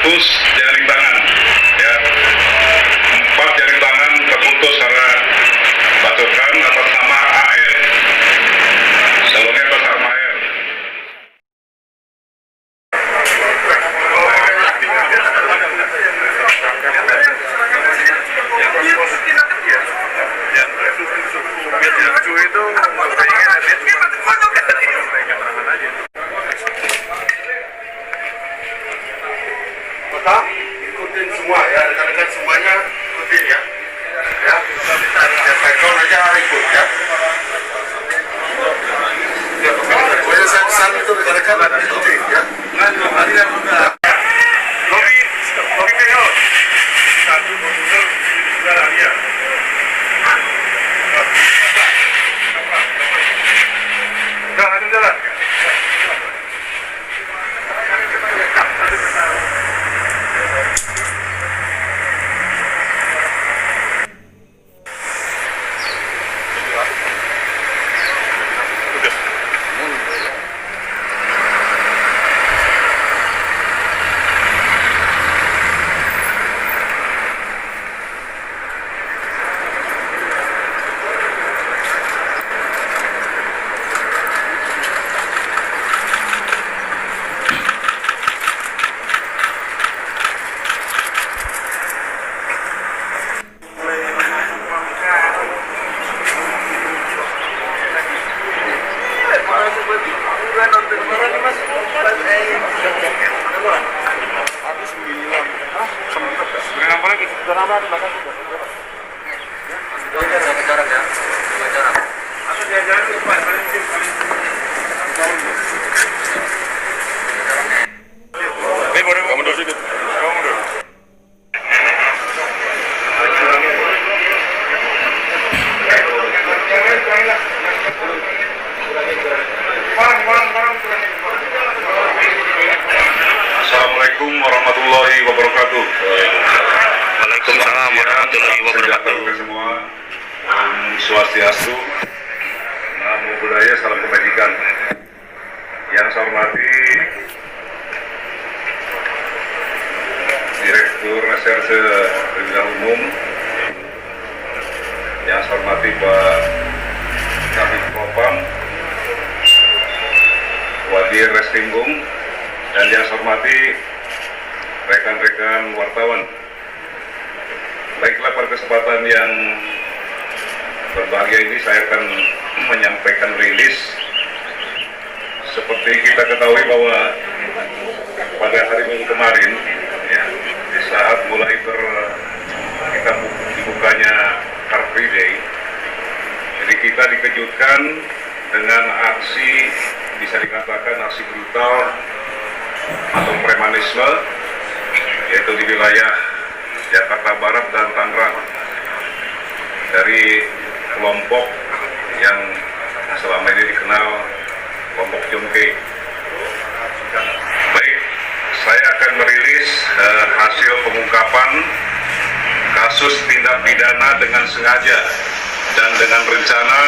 terputus jaring tangan, ya. 4 jaring tangan terputus karena bacokan atas nama AR. Salonnya atas nama AR. Maka ikutin semua ya, rekan-rekan semuanya ikutin ya. Ya, kalau aja ikut ya. Ya, pokoknya saya pesan itu rekan-rekan ikutin ya. Lobi PO 1 komputer jalan ya. Jalan. Assalamualaikum warahmatullahi wabarakatuh. Waalaikumsalam warahmatullahi wabarakatuh. Semua, Swastiastu, Namo Buddhaya, salam kebajikan. Yang saya hormati Direktur Reserse Kriminal Umum, yang saya hormati Pak Kabid Propam, Wadir Reskrimum, dan yang saya hormati rekan-rekan wartawan. Baiklah, pada kesempatan yang berbahagia ini saya akan menyampaikan rilis. Seperti kita ketahui bahwa pada hari Minggu kemarin, ya, di saat mulai kita dibukanya Car Free Day, jadi kita dikejutkan dengan aksi, bisa dikatakan aksi brutal atau premanisme, yaitu di wilayah Jakarta Barat dan Tangerang, dari kelompok yang selama ini dikenal kelompok Jongkei. Baik, saya akan merilis hasil pengungkapan kasus tindak pidana dengan sengaja dan dengan rencana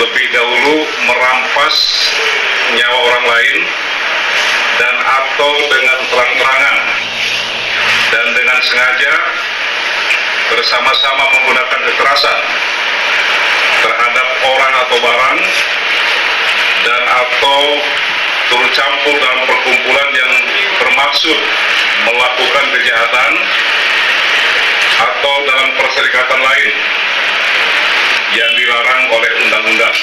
lebih dahulu merampas nyawa orang lain, dan atau dengan terang-terangan dan dengan sengaja bersama-sama menggunakan kekerasan terhadap orang atau barang, dan atau turut campur dalam perkumpulan yang bermaksud melakukan kejahatan atau dalam perserikatan lain yang dilarang oleh undang-undang.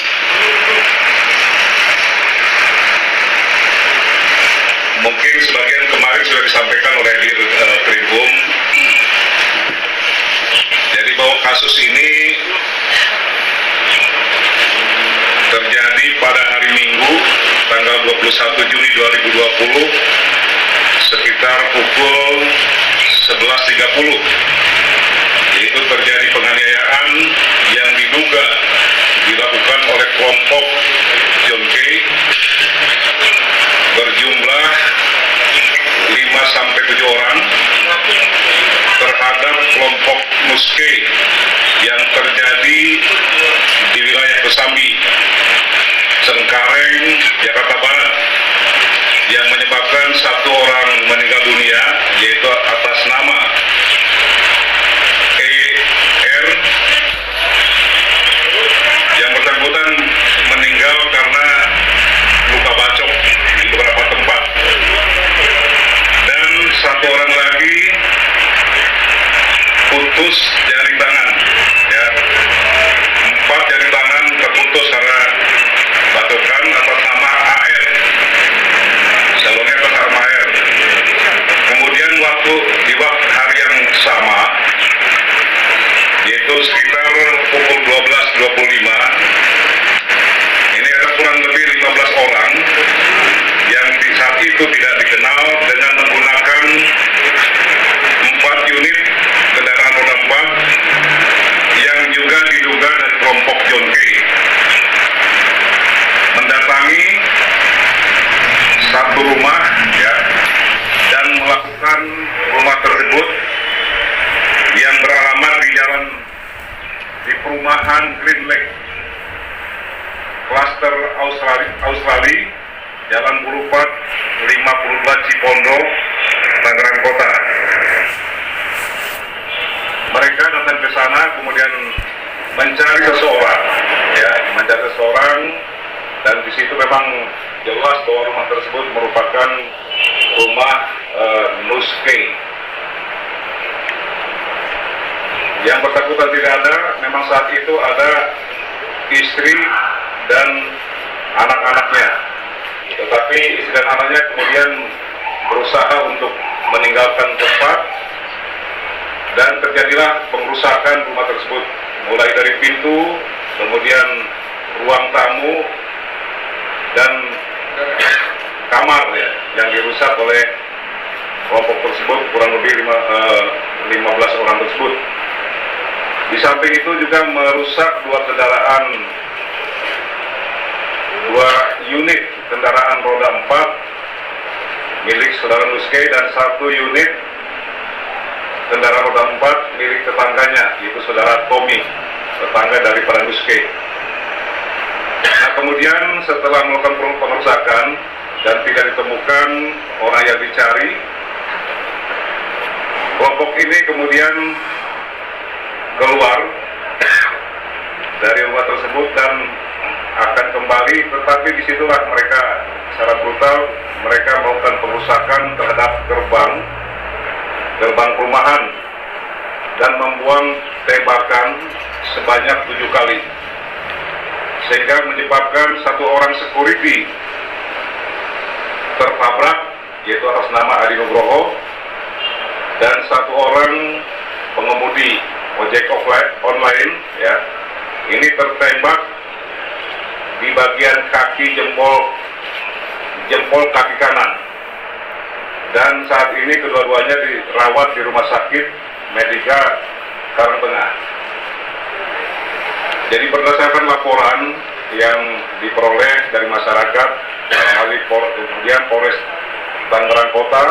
Mungkin sebagian kemarin sudah disampaikan oleh Krimum. Jadi bahwa kasus ini terjadi pada hari Minggu tanggal 21 Juni 2020 sekitar pukul 11.30. Yaitu terjadi penganiayaan yang diduga dilakukan oleh kelompok Jongkei berjumlah 5-7 orang terhadap kelompok Muskei yang terjadi di wilayah Kesambi, Cengkareng, Jakarta Barat, yang menyebabkan dan satu orang meninggal dunia, yaitu atas nama ER. Yang bersangkutan meninggal karena luka bacok di beberapa tempat. Dan satu orang lagi putus jari tangan, ya. 4 jari tangan terputus karena batukan atas nama AR. Sebelumnya atas nama AR. Kemudian di waktu hari yang sama, yaitu sekitar pukul 12.25, ini ada kurang lebih 15 orang yang di saat itu tidak dikenal dengan menggunakan 4 unit kendaraan roda 4 yang juga diduga dari kelompok John K. mendatangi satu rumah, ya, dan melakukan rumah tersebut yang beralamat di perumahan Green Lake, Klaster Australia, Jalan Boulevard 52 Cipondo, Tangerang Kota. Mereka datang ke sana kemudian mencari seseorang, ya, dan di situ memang jelas bahwa rumah tersebut merupakan rumah Nuskey. Yang bersangkutan tidak ada, memang saat itu ada istri dan anak-anaknya. Tetapi istri dan anaknya kemudian berusaha untuk meninggalkan tempat dan terjadilah pengrusakan rumah tersebut, mulai dari pintu, kemudian ruang tamu dan kamar, ya, yang dirusak oleh kelompok tersebut, kurang lebih 15 orang tersebut. Di samping itu juga merusak 2 unit kendaraan roda 4 milik saudara Nuskey dan 1 unit kendaraan roda 4 milik tetangganya, yaitu saudara Tommy, tetangga daripada Nuskey. Nah, kemudian setelah melakukan pengerusakan dan tidak ditemukan orang yang dicari, kelompok ini kemudian keluar dari rumah tersebut dan akan kembali, tetapi disitulah mereka secara brutal melakukan pengerusakan terhadap gerbang perumahan dan membuang tembakan sebanyak 7 kali, sehingga menyebabkan 1 orang security tertabrak, yaitu atas nama Adi Nugroho, dan 1 orang pengemudi ojek online, ya, ini tertembak di bagian kaki jempol kaki kanan, dan saat ini kedua-duanya dirawat di Rumah Sakit Medika Karangtengah. Jadi berdasarkan laporan yang diperoleh dari masyarakat, kemudian Polres Tangerang Kota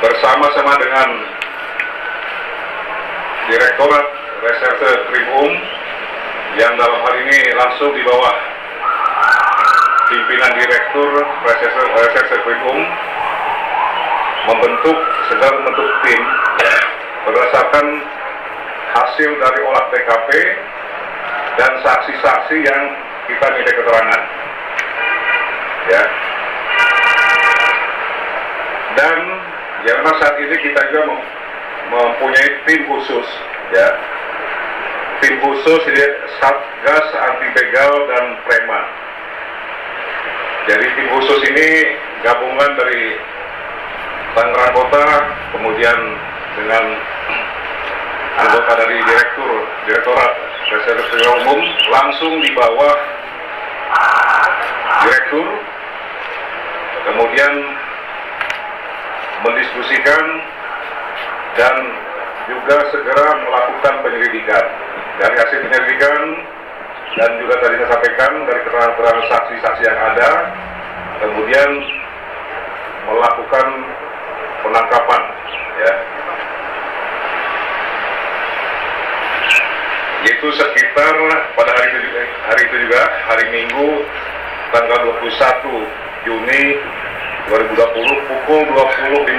bersama-sama dengan Direktorat Reserse Krimum yang dalam hal ini langsung di bawah pimpinan Direktur Reserse Krimum sedang membentuk tim berdasarkan hasil dari olah TKP dan saksi-saksi yang kita minta keterangan, ya. Dan yang memang saat ini kita juga mempunyai tim khusus, ya, tim khusus Satgas Anti Begal dan Preman. Jadi tim khusus ini gabungan dari Tangerang Kota, kemudian dengan anggota dari Direktorat Reserse Krimum langsung di bawah Direktur, kemudian mendiskusikan dan juga segera melakukan penyelidikan. Dari hasil penyelidikan dan juga tadi saya sampaikan dari keterangan saksi-saksi yang ada, kemudian melakukan penangkapan, ya, yaitu sekitar pada hari itu juga hari Minggu tanggal 21 Juni 2020 pukul 20.15.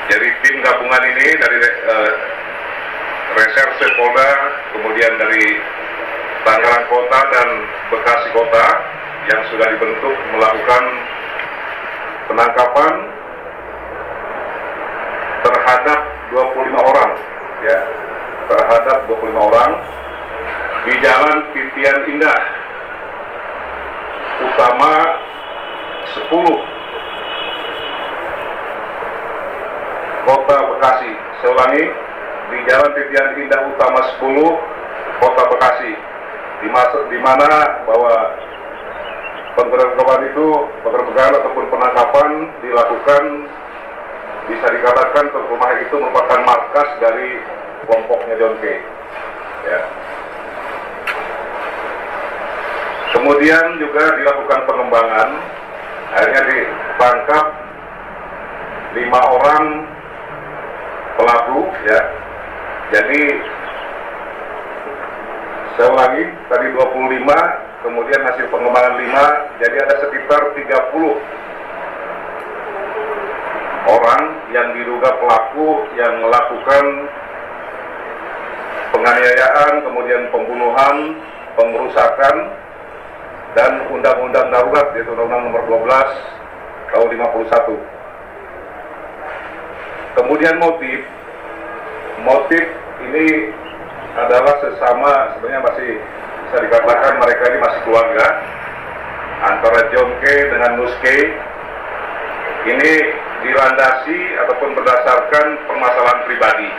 Jadi tim gabungan ini dari Reserse Polda, kemudian dari Tangerang Kota dan Bekasi Kota yang sudah dibentuk melakukan penangkapan terhadap 25 orang, ya, terhadap 25 orang di Jalan Titian Indah Utama 10 Kota Bekasi. Saya ulangi, di Jalan Titian Indah Utama 10 Kota Bekasi, di mana bahwa penggerbekan itu, penggerbekan ataupun penangkapan dilakukan, bisa dikatakan rumah itu merupakan markas dari kelompoknya John K. Ya. Kemudian juga dilakukan pengembangan, akhirnya ditangkap 5 orang pelaku, ya. Jadi saya ulangi, tadi 25, kemudian hasil pengembangan 5, jadi ada sekitar 30 orang yang diduga pelaku yang melakukan penganiayaan, kemudian pembunuhan, pengerusakan, dan undang-undang darurat, yaitu Undang-Undang Nomor 12 Tahun 51. Kemudian motif ini adalah sesama, sebenarnya masih bisa dikatakan mereka ini masih keluarga antara John K dengan Nus K. Ini dilandasi ataupun berdasarkan permasalahan pribadi,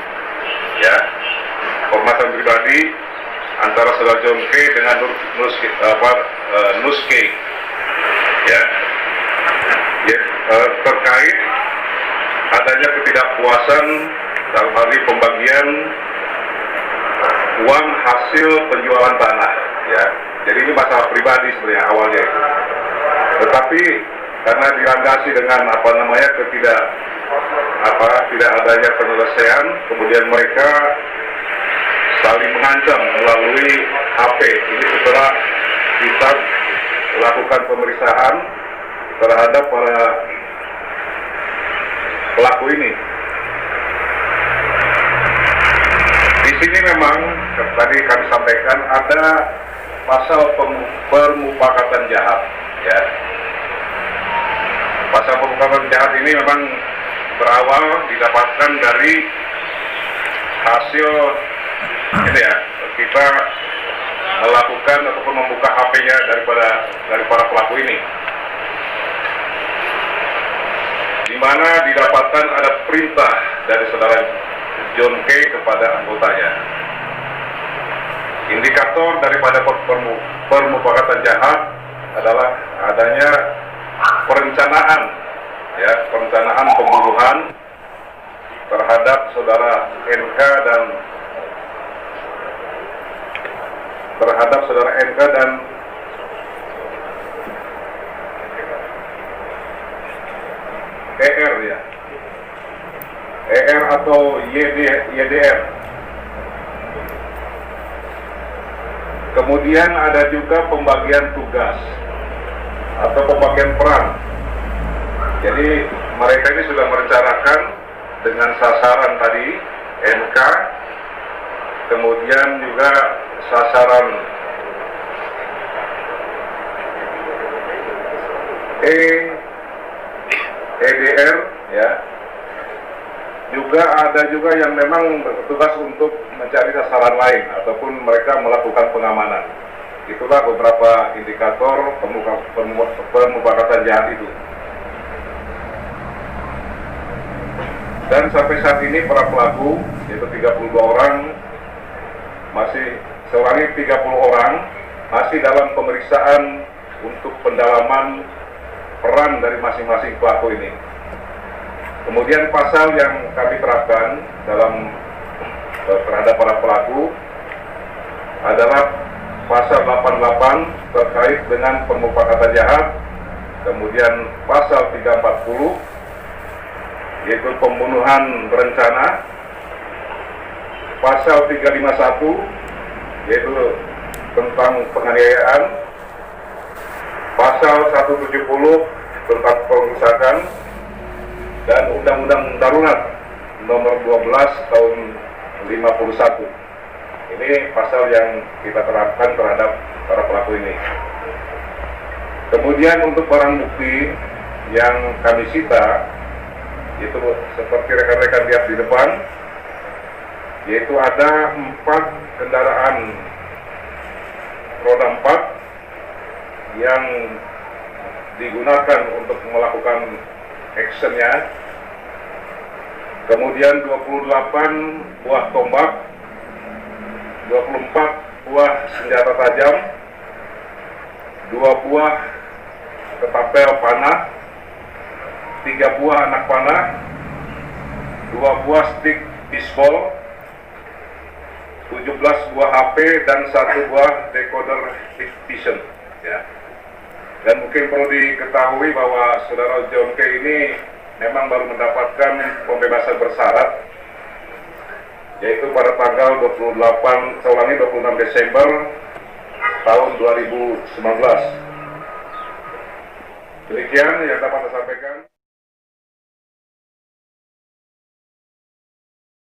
ya, permasalahan pribadi antara saudara John K dengan Nus K, ya, terkait adanya ketidakpuasan dalam hal ini pembagian uang hasil penjualan tanah, ya. Jadi ini masalah pribadi sebenarnya awalnya itu. Tetapi karena dilandasi dengan tidak adanya penyelesaian, kemudian mereka saling mengancam melalui HP. Ini setelah kita lakukan pemeriksaan terhadap para pelaku ini. Di sini memang tadi kami sampaikan ada pasal permufakatan jahat, ya. Pasal permufakatan jahat ini memang berawal didapatkan dari hasil ini, ya, kita melakukan ataupun membuka HP-nya dari para pelaku ini, di mana didapatkan ada perintah dari saudara John K kepada anggotanya. Indikator daripada permufakatan jahat adalah adanya perencanaan, ya, perencanaan pembunuhan terhadap saudara NK dan ER, ya, ER atau YDR. Kemudian ada juga pembagian tugas atau pembagian peran. Jadi mereka ini sudah merencanakan dengan sasaran tadi NK, kemudian juga sasaran EDR, ya. Juga ada juga yang memang bertugas untuk mencari sasaran lain ataupun mereka melakukan pengamanan. Itulah beberapa indikator pemufakatan jahat itu. Dan sampai saat ini para pelaku, yaitu 32 orang, masih 30 orang masih dalam pemeriksaan untuk pendalaman peran dari masing-masing pelaku ini. Kemudian pasal yang kami terapkan terhadap para pelaku adalah pasal 88 terkait dengan permufakatan jahat, kemudian pasal 340 yaitu pembunuhan berencana, pasal 351 yaitu tentang penganiayaan, pasal 170 tentang perusahaan dan Undang-Undang Darurat nomor 12 tahun 51. Ini pasal yang kita terapkan terhadap para pelaku ini. Kemudian untuk barang bukti yang kami sita, itu seperti rekan-rekan lihat di depan, yaitu ada 4 kendaraan roda 4 yang digunakan untuk melakukan actionnya. Kemudian 28 buah tombak, 24 buah senjata tajam, 2 buah ketapel panah, 3 buah anak panah, 2 buah stick bisbol, 17 buah HP dan 1 buah decoder vision. Ya. Dan mungkin perlu diketahui bahwa saudara John K. ini memang baru mendapatkan pembebasan bersyarat, yaitu pada tanggal 26 Desember tahun 2019. Demikian yang dapat saya sampaikan.